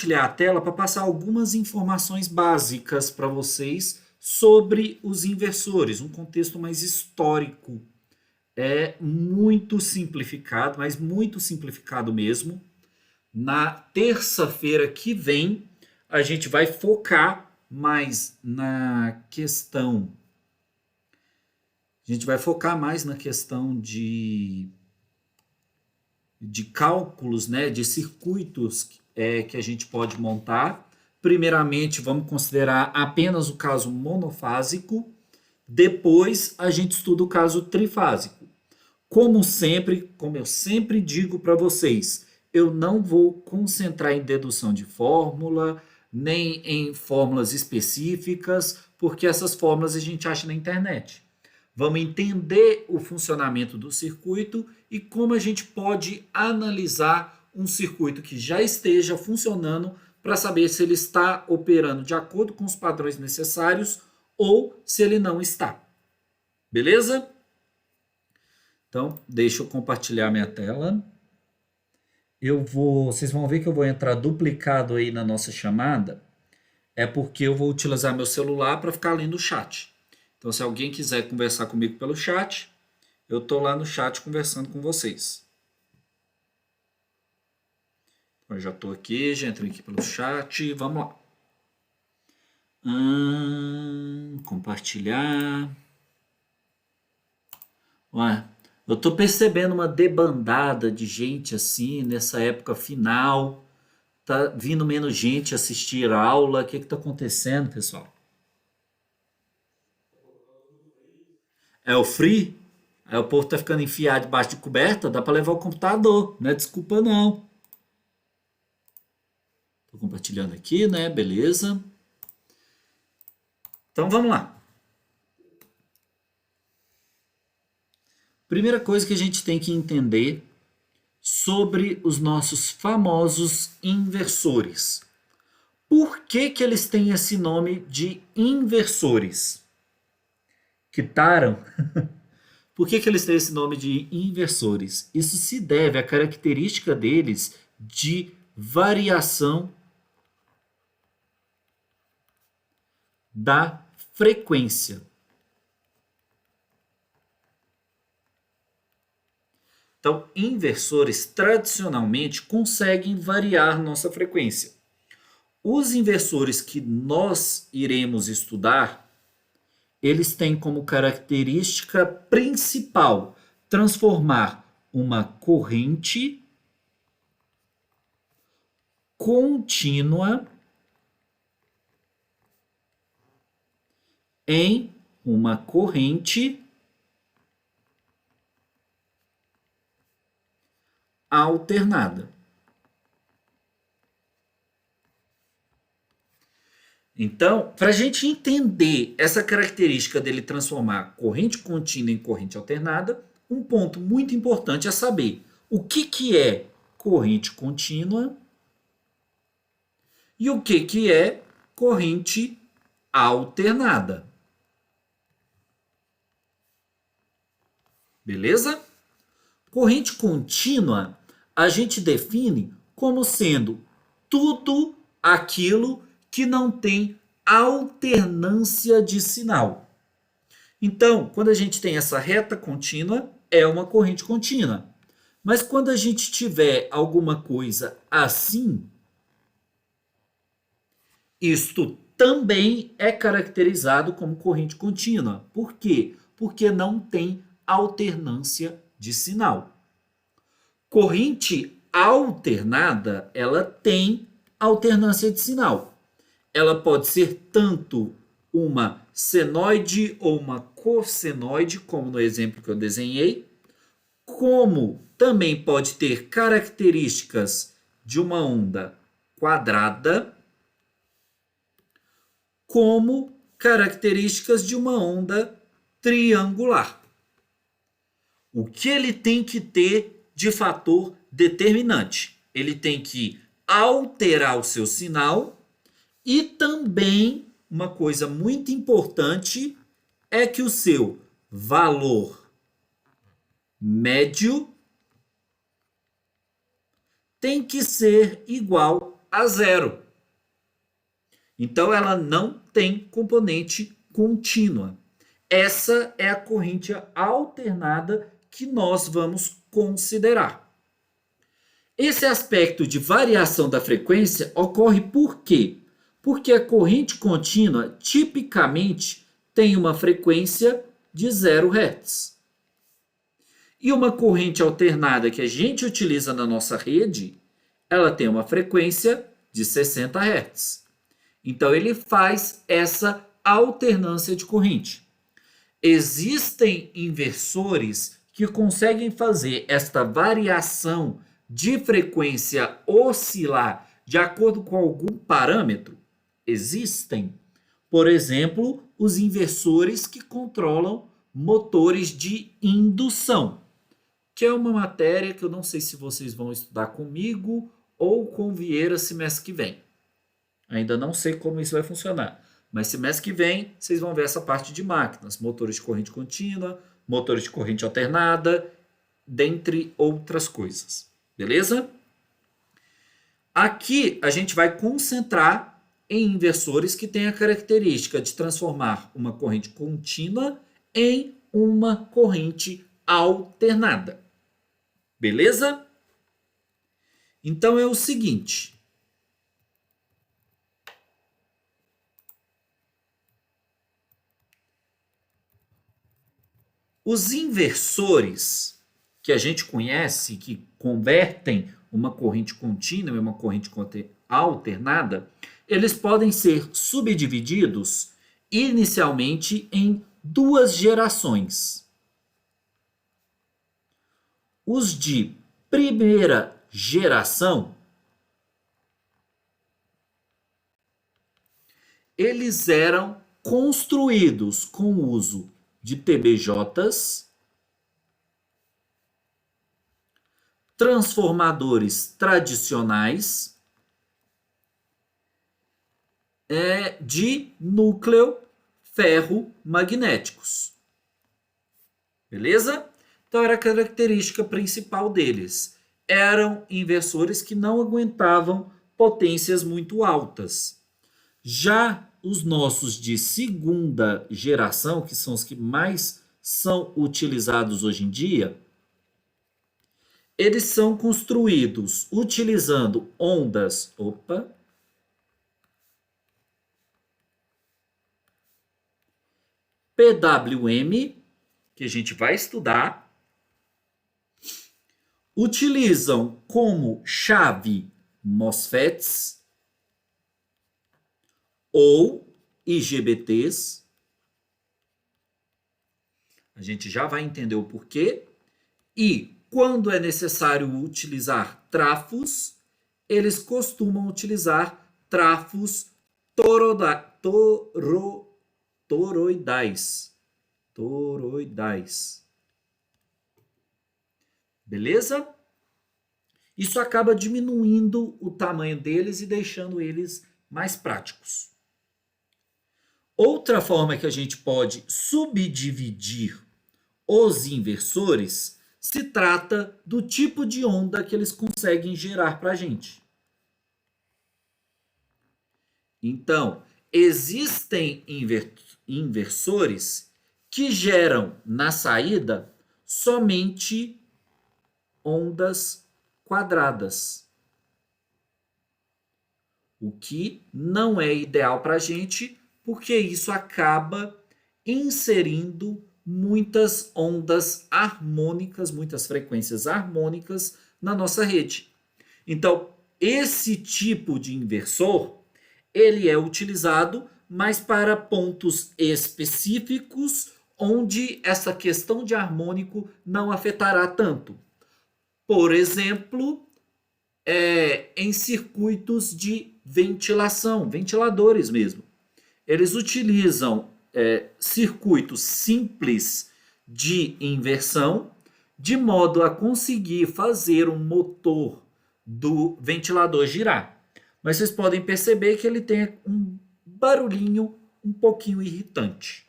compartilhar a tela para passar algumas informações básicas para vocês sobre os inversores, um contexto mais histórico. É muito simplificado, mas muito simplificado mesmo. Na terça-feira que vem, a gente vai focar mais na questão. A gente vai focar mais na questão de cálculos, né, de circuitos que a gente pode montar. Primeiramente, vamos considerar apenas o caso monofásico. Depois, a gente estuda o caso trifásico. Como sempre, como eu sempre digo para vocês, eu não vou concentrar em dedução de fórmula, nem em fórmulas específicas, porque essas fórmulas a gente acha na internet. Vamos entender o funcionamento do circuito e como a gente pode analisar um circuito que já esteja funcionando para saber se ele está operando de acordo com os padrões necessários ou se ele não está. Beleza? Então, deixa eu compartilhar minha tela. Vocês vão ver que eu vou entrar duplicado aí na nossa chamada. É porque eu vou utilizar meu celular para ficar lendo o chat. Então, se alguém quiser conversar comigo pelo chat, eu estou lá no chat conversando com vocês. Eu já estou aqui, já entrei aqui pelo chat. Vamos lá. Compartilhar. Ué, eu estou percebendo uma debandada de gente assim nessa época final. Tá vindo menos gente assistir a aula. O que está acontecendo, pessoal? É o free? Aí o povo tá ficando enfiado debaixo de coberta, dá para levar o computador, não é desculpa não. Tô compartilhando aqui, né? Beleza. Então vamos lá. Primeira coisa que a gente tem que entender sobre os nossos famosos inversores. Por que que eles têm esse nome de inversores? Quitaram? Por que que eles têm esse nome de inversores? Isso se deve à característica deles de variação da frequência. Então, inversores tradicionalmente conseguem variar nossa frequência. Os inversores que nós iremos estudar, eles têm como característica principal transformar uma corrente contínua em uma corrente alternada. Então, para a gente entender essa característica dele transformar corrente contínua em corrente alternada, um ponto muito importante é saber o que é corrente contínua e o que é corrente alternada. Beleza? Corrente contínua a gente define como sendo tudo aquilo que não tem alternância de sinal. Então, quando a gente tem essa reta contínua, é uma corrente contínua. Mas quando a gente tiver alguma coisa assim, isto também é caracterizado como corrente contínua. Por quê? Porque não tem alternância de sinal. Corrente alternada, ela tem alternância de sinal. Ela pode ser tanto uma senoide ou uma cossenoide, como no exemplo que eu desenhei, como também pode ter características de uma onda quadrada, como características de uma onda triangular. O que ele tem que ter de fator determinante? Ele tem que alterar o seu sinal e também uma coisa muito importante é que o seu valor médio tem que ser igual a zero. Então, ela não tem componente contínua. Essa é a corrente alternada que nós vamos considerar. Esse aspecto de variação da frequência ocorre por quê? Porque a corrente contínua tipicamente tem uma frequência de 0 Hz. E uma corrente alternada que a gente utiliza na nossa rede, ela tem uma frequência de 60 Hz. Então, ele faz essa alternância de corrente. Existem inversores que conseguem fazer esta variação de frequência oscilar de acordo com algum parâmetro? Existem. Por exemplo, os inversores que controlam motores de indução, que é uma matéria que eu não sei se vocês vão estudar comigo ou com Vieira semestre que vem. Ainda não sei como isso vai funcionar, mas semestre que vem vocês vão ver essa parte de máquinas, motores de corrente contínua, motores de corrente alternada, dentre outras coisas. Beleza? Aqui a gente vai concentrar em inversores que têm a característica de transformar uma corrente contínua em uma corrente alternada. Beleza? Então é o seguinte. Os inversores que a gente conhece, que convertem uma corrente contínua em uma corrente alternada, eles podem ser subdivididos inicialmente em duas gerações. Os de primeira geração, eles eram construídos com o uso de PBJs, transformadores tradicionais de núcleo ferro-magnéticos. Beleza? Então era a característica principal deles. Eram inversores que não aguentavam potências muito altas. Já os nossos de segunda geração, que são os que mais são utilizados hoje em dia, eles são construídos utilizando ondas, PWM, que a gente vai estudar, utilizam como chave MOSFETs ou IGBTs. A gente já vai entender o porquê. E quando é necessário utilizar trafos, eles costumam utilizar trafos toroidais. Beleza? Isso acaba diminuindo o tamanho deles e deixando eles mais práticos. Outra forma que a gente pode subdividir os inversores se trata do tipo de onda que eles conseguem gerar para a gente. Então, existem inversores que geram na saída somente ondas quadradas, o que não é ideal para a gente, porque isso acaba inserindo muitas ondas harmônicas, muitas frequências harmônicas na nossa rede. Então, esse tipo de inversor, ele é utilizado mais para pontos específicos, onde essa questão de harmônico não afetará tanto. Por exemplo, em circuitos de ventilação, ventiladores mesmo. Eles utilizam circuitos simples de inversão, de modo a conseguir fazer um motor do ventilador girar. Mas vocês podem perceber que ele tem um barulhinho um pouquinho irritante.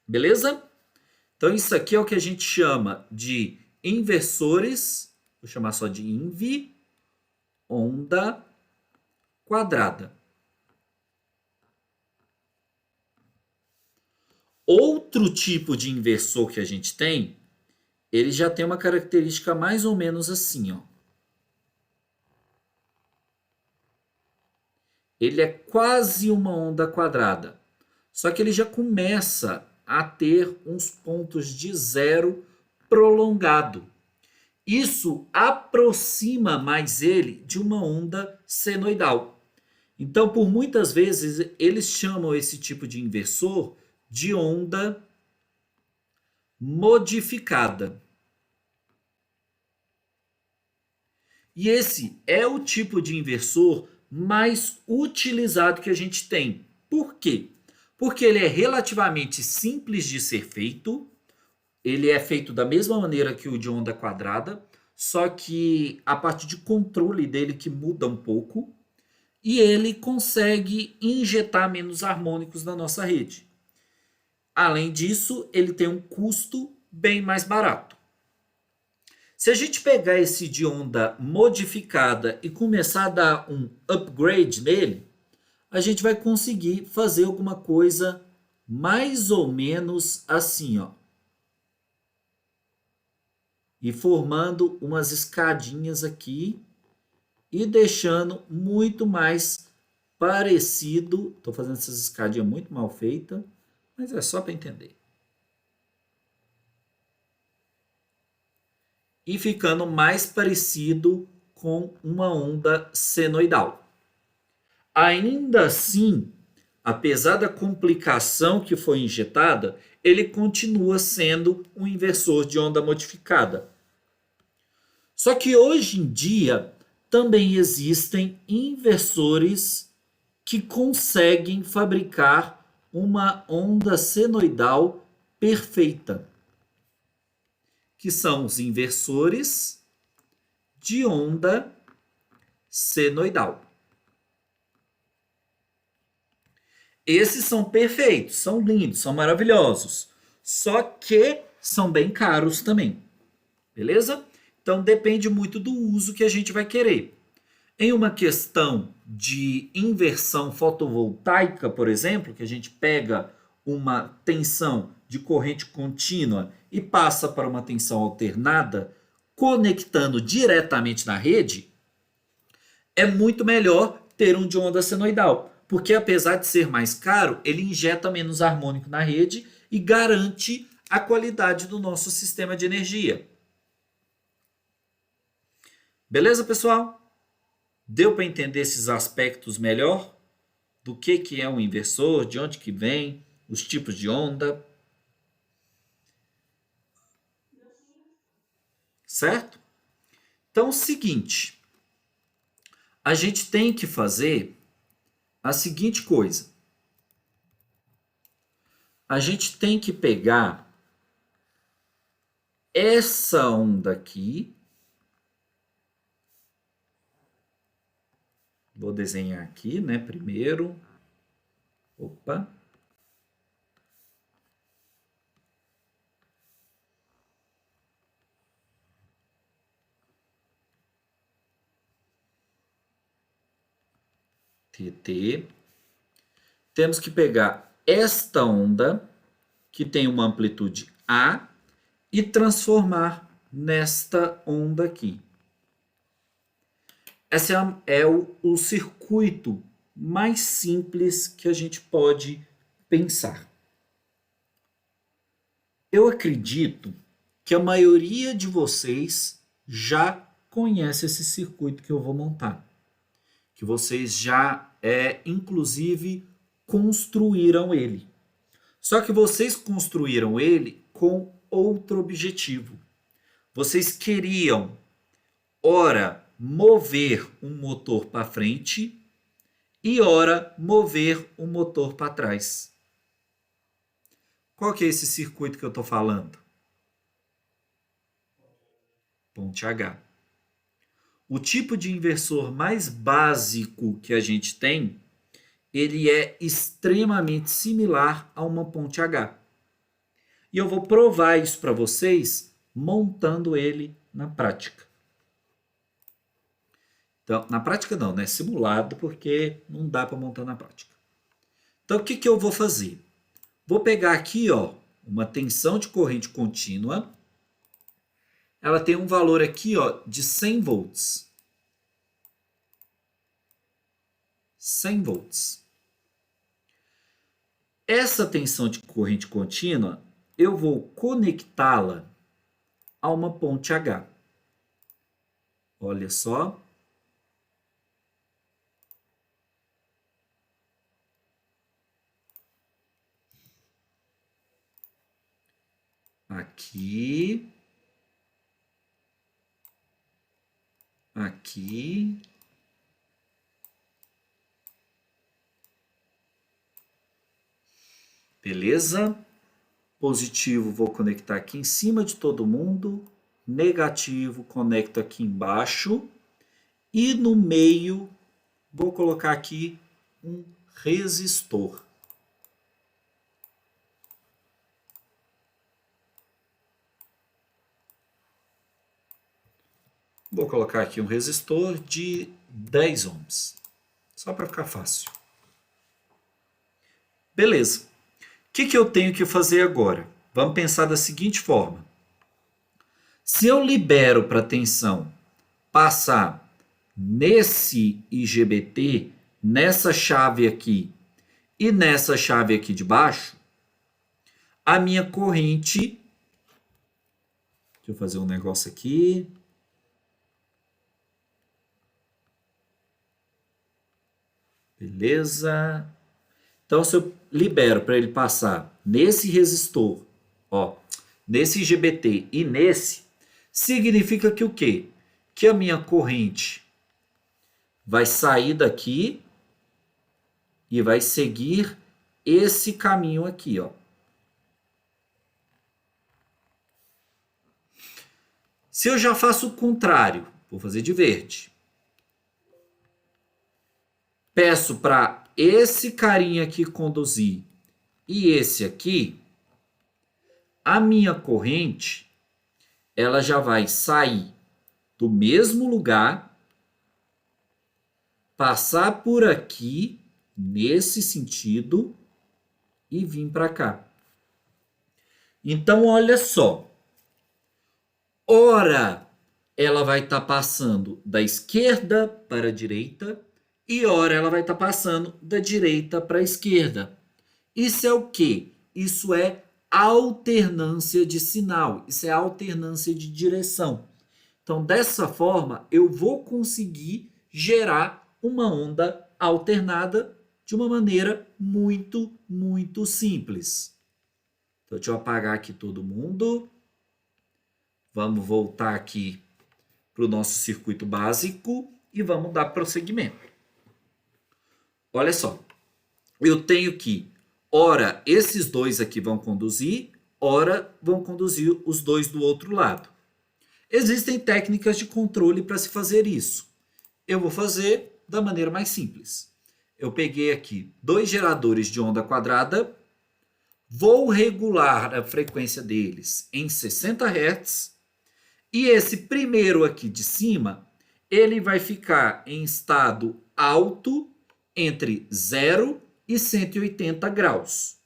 Beleza? Então isso aqui é o que a gente chama de inversores, vou chamar só de INVI, onda quadrada. Outro tipo de inversor que a gente tem, ele já tem uma característica mais ou menos assim, ó. Ele é quase uma onda quadrada, só que ele já começa a ter uns pontos de zero prolongado. Isso aproxima mais ele de uma onda senoidal. Então, por muitas vezes, eles chamam esse tipo de inversor de onda modificada. E esse é o tipo de inversor mais utilizado que a gente tem. Por quê? Porque ele é relativamente simples de ser feito, ele é feito da mesma maneira que o de onda quadrada, só que a parte de controle dele que muda um pouco, e ele consegue injetar menos harmônicos na nossa rede. Além disso, ele tem um custo bem mais barato. Se a gente pegar esse de onda modificada e começar a dar um upgrade nele, a gente vai conseguir fazer alguma coisa mais ou menos assim, ó. E formando umas escadinhas aqui e deixando muito mais parecido. Estou fazendo essas escadinhas muito mal feitas, mas é só para entender. E ficando mais parecido com uma onda senoidal. Ainda assim, apesar da complicação que foi injetada, ele continua sendo um inversor de onda modificada. Só que hoje em dia também existem inversores que conseguem fabricar uma onda senoidal perfeita, que são os inversores de onda senoidal. Esses são perfeitos, são lindos, são maravilhosos, só que são bem caros também, beleza? Então depende muito do uso que a gente vai querer. Em uma questão de inversão fotovoltaica, por exemplo, que a gente pega uma tensão de corrente contínua e passa para uma tensão alternada, conectando diretamente na rede, é muito melhor ter um de onda senoidal, porque apesar de ser mais caro, ele injeta menos harmônico na rede e garante a qualidade do nosso sistema de energia. Beleza, pessoal? Deu para entender esses aspectos melhor? Do que é um inversor, de onde que vem, os tipos de onda? Certo? Então, é o seguinte, a gente tem que fazer a seguinte coisa. A gente tem que pegar essa onda aqui. Vou desenhar aqui, né, primeiro. Opa. TT. Temos que pegar esta onda, que tem uma amplitude A, e transformar nesta onda aqui. Esse é o circuito mais simples que a gente pode pensar. Eu acredito que a maioria de vocês já conhece esse circuito que eu vou montar. Que vocês já, inclusive, construíram ele. Só que vocês construíram ele com outro objetivo. Vocês queriam, ora, mover um motor para frente e ora, mover um motor para trás. Qual que é esse circuito que eu estou falando? Ponte H. O tipo de inversor mais básico que a gente tem, ele é extremamente similar a uma ponte H. E eu vou provar isso para vocês montando ele na prática. Então, na prática não, né? Simulado, porque não dá para montar na prática. Então, o que, que eu vou fazer? Vou pegar aqui, ó, uma tensão de corrente contínua. Ela tem um valor aqui, ó, de 100 volts. 100 volts. Essa tensão de corrente contínua, eu vou conectá-la a uma ponte H. Olha só. Aqui. Aqui. Beleza? Positivo, vou conectar aqui em cima de todo mundo. Negativo, conecto aqui embaixo. E no meio, vou colocar aqui um resistor. Vou colocar aqui um resistor de 10 ohms. Só para ficar fácil. Beleza. O que eu tenho que fazer agora? Vamos pensar da seguinte forma. Se eu libero para a tensão passar nesse IGBT, nessa chave aqui e nessa chave aqui de baixo, a minha corrente... Deixa eu fazer um negócio aqui. Beleza. Então, se eu libero para ele passar nesse resistor, ó, nesse IGBT e nesse, significa que o quê? Que a minha corrente vai sair daqui e vai seguir esse caminho aqui, ó. Se eu já faço o contrário, vou fazer de verde. Peço para esse carinha aqui conduzir e esse aqui, a minha corrente, ela já vai sair do mesmo lugar, passar por aqui, nesse sentido, e vir para cá. Então, olha só. Ora, ela vai estar passando da esquerda para a direita, e ora ela vai estar passando da direita para a esquerda. Isso é o quê? Isso é alternância de sinal, isso é alternância de direção. Então, dessa forma, eu vou conseguir gerar uma onda alternada de uma maneira muito, muito simples. Então, deixa eu apagar aqui todo mundo. Vamos voltar aqui para o nosso circuito básico e vamos dar prosseguimento. Olha só, eu tenho que, ora, esses dois aqui vão conduzir, ora, vão conduzir os dois do outro lado. Existem técnicas de controle para se fazer isso. Eu vou fazer da maneira mais simples. Eu peguei aqui dois geradores de onda quadrada, vou regular a frequência deles em 60 Hz, e esse primeiro aqui de cima, ele vai ficar em estado alto entre 0 e 180 graus.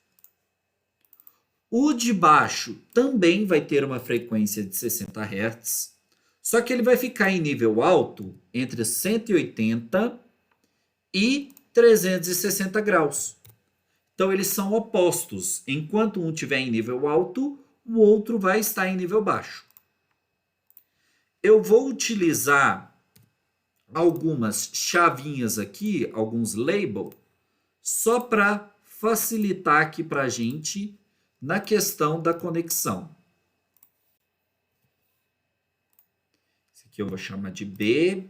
O de baixo também vai ter uma frequência de 60 Hz, só que ele vai ficar em nível alto entre 180 e 360 graus. Então, eles são opostos. Enquanto um estiver em nível alto, o outro vai estar em nível baixo. Eu vou utilizar algumas chavinhas aqui, alguns labels, só para facilitar aqui para a gente na questão da conexão. Esse aqui eu vou chamar de B.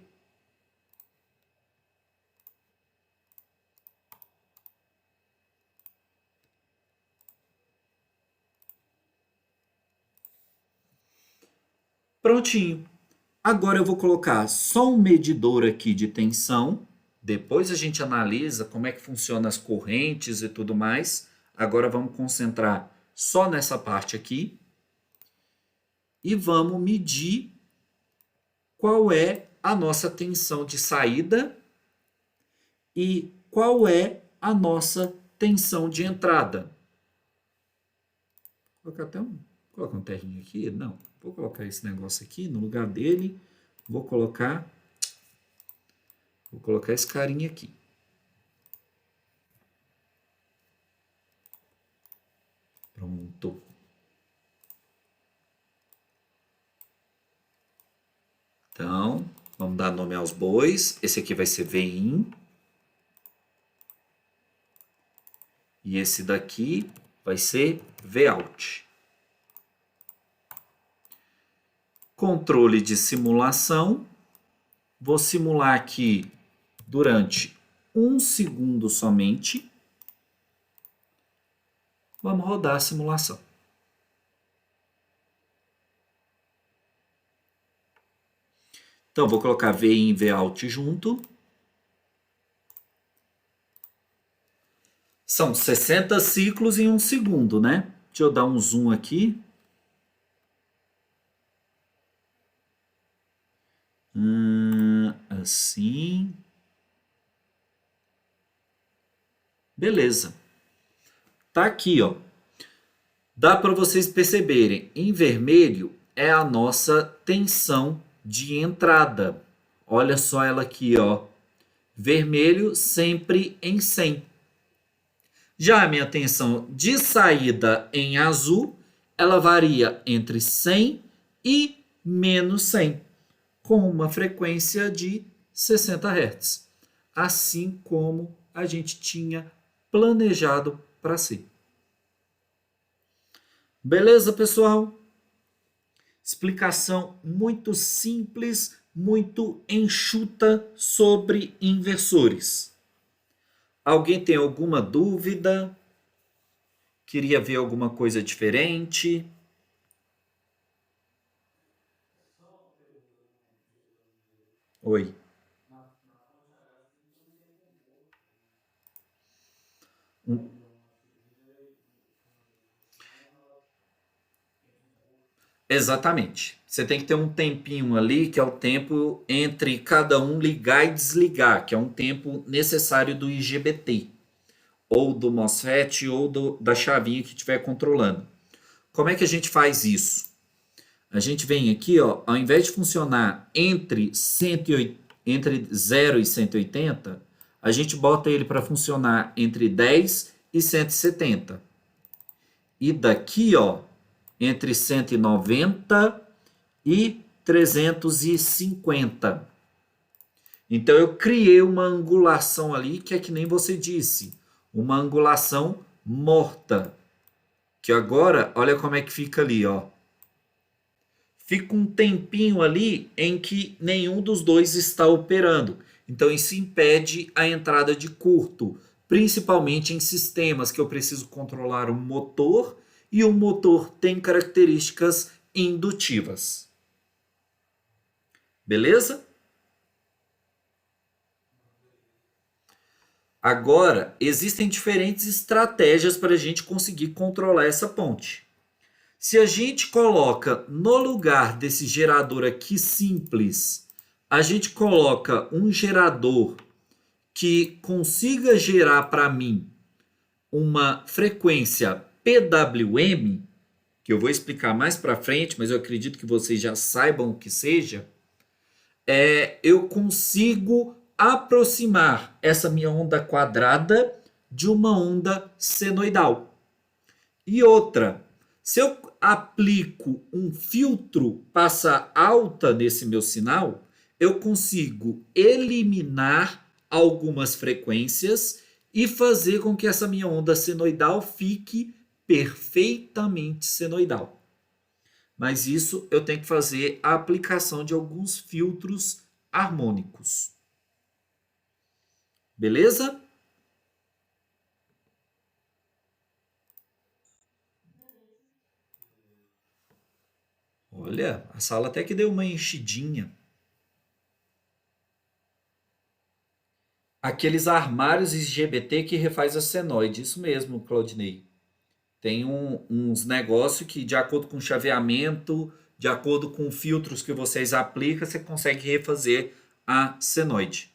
Prontinho. Agora eu vou colocar só um medidor aqui de tensão. Depois a gente analisa como é que funcionam as correntes e tudo mais. Agora vamos concentrar só nessa parte aqui. E vamos medir qual é a nossa tensão de saída e qual é a nossa tensão de entrada. Vou colocar um terrinho aqui? Não. Vou colocar esse negócio aqui no lugar dele. Vou colocar esse carinha aqui. Pronto. Então, vamos dar nome aos bois. Esse aqui vai ser VIN. E esse daqui vai ser VOUT. Controle de simulação. Vou simular aqui durante 1 segundo somente. Vamos rodar a simulação. Então, vou colocar VIN e VOUT junto. São 60 ciclos em 1 segundo, né? Deixa eu dar um zoom aqui. Assim. Beleza. Tá aqui, ó. Dá para vocês perceberem. Em vermelho é a nossa tensão de entrada. Olha só ela aqui, ó. Vermelho sempre em 100. Já a minha tensão de saída em azul, ela varia entre 100 e menos 100, com uma frequência de 60 Hz, assim como a gente tinha planejado para ser. Beleza, pessoal? Explicação muito simples, muito enxuta sobre inversores. Alguém tem alguma dúvida? Queria ver alguma coisa diferente? Oi. Exatamente. Você tem que ter um tempinho ali, que é o tempo entre cada um ligar e desligar, que é um tempo necessário do IGBT, ou do MOSFET, ou da chavinha que estiver controlando. Como é que a gente faz isso? A gente vem aqui, ó, ao invés de funcionar entre 0 e 180, a gente bota ele para funcionar entre 10 e 170. E daqui, ó, entre 190 e 350. Então eu criei uma angulação ali que é que nem você disse, uma angulação morta. Que agora, olha como é que fica ali, ó. Fica um tempinho ali em que nenhum dos dois está operando. Então isso impede a entrada de curto, principalmente em sistemas que eu preciso controlar o motor e o motor tem características indutivas. Beleza? Agora, existem diferentes estratégias para a gente conseguir controlar essa ponte. Se a gente coloca no lugar desse gerador aqui simples, a gente coloca um gerador que consiga gerar para mim uma frequência PWM, que eu vou explicar mais para frente, mas eu acredito que vocês já saibam o que seja, eu consigo aproximar essa minha onda quadrada de uma onda senoidal. E outra, se eu aplico um filtro passa alta nesse meu sinal, eu consigo eliminar algumas frequências e fazer com que essa minha onda senoidal fique perfeitamente senoidal. Mas isso eu tenho que fazer a aplicação de alguns filtros harmônicos. Beleza? Olha, a sala até que deu uma enchidinha. Aqueles armários IGBT que refaz a senoide, isso mesmo, Claudinei. Tem uns negócios que, de acordo com o chaveamento de acordo com filtros que vocês aplicam, você consegue refazer a senoide.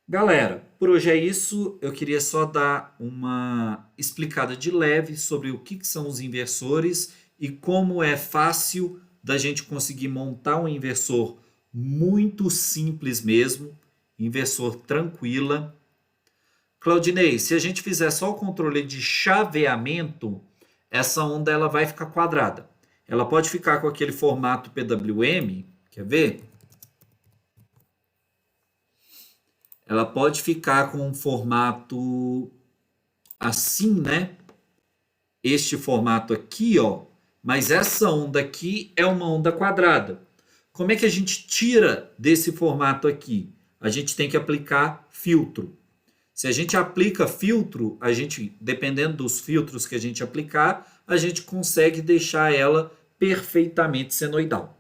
Galera, por hoje é isso. Eu queria só dar uma explicada de leve sobre o que são os inversores e como é fácil da gente conseguir montar um inversor muito simples mesmo, inversor tranquila. Claudinei, se a gente fizer só o controle de chaveamento, essa onda ela vai ficar quadrada. Ela pode ficar com aquele formato PWM, quer ver? Ela pode ficar com um formato assim, né? Este formato aqui, ó. Mas essa onda aqui é uma onda quadrada. Como é que a gente tira desse formato aqui? A gente tem que aplicar filtro. Se a gente aplica filtro, a gente, dependendo dos filtros que a gente aplicar, a gente consegue deixar ela perfeitamente senoidal.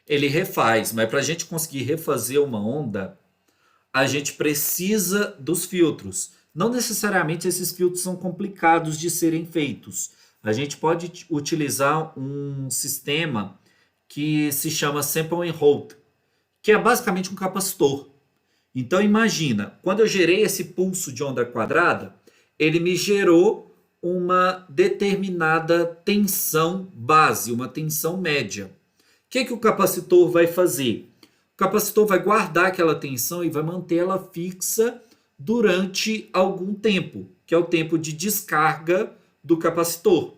Ele refaz, mas para a gente conseguir refazer uma onda, a gente precisa dos filtros. Não necessariamente esses filtros são complicados de serem feitos. A gente pode utilizar um sistema que se chama Sample and Hold, que é basicamente um capacitor. Então imagina, quando eu gerei esse pulso de onda quadrada, ele me gerou uma determinada tensão base, uma tensão média. O que o capacitor vai fazer? O capacitor vai guardar aquela tensão e vai manter ela fixa durante algum tempo, que é o tempo de descarga do capacitor.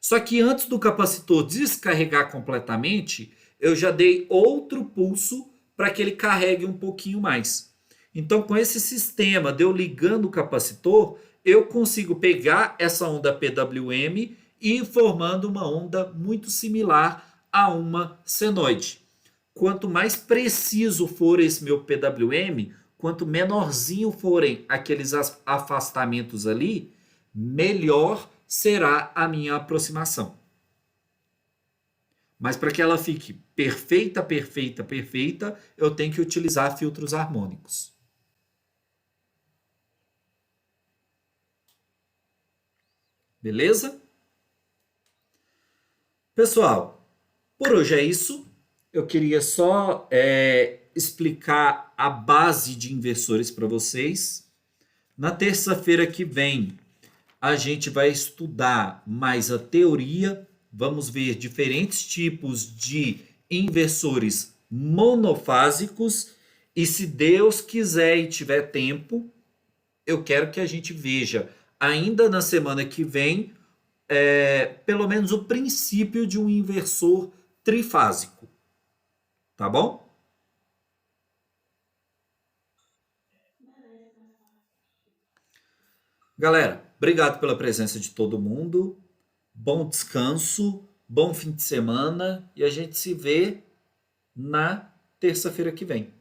Só que antes do capacitor descarregar completamente, eu já dei outro pulso para que ele carregue um pouquinho mais. Então, com esse sistema de eu ligando o capacitor, eu consigo pegar essa onda PWM e ir formando uma onda muito similar a uma senoide. Quanto mais preciso for esse meu PWM, quanto menorzinho forem aqueles afastamentos ali, melhor será a minha aproximação. Mas para que ela fique perfeita, perfeita, perfeita, eu tenho que utilizar filtros harmônicos. Beleza? Pessoal, por hoje é isso. Eu queria só explicar a base de inversores para vocês. Na terça-feira que vem, a gente vai estudar mais a teoria. Vamos ver diferentes tipos de inversores monofásicos. E se Deus quiser e tiver tempo, eu quero que a gente veja ainda na semana que vem, pelo menos o princípio de um inversor trifásico. Tá bom? Galera, obrigado pela presença de todo mundo. Bom descanso, bom fim de semana e a gente se vê na terça-feira que vem.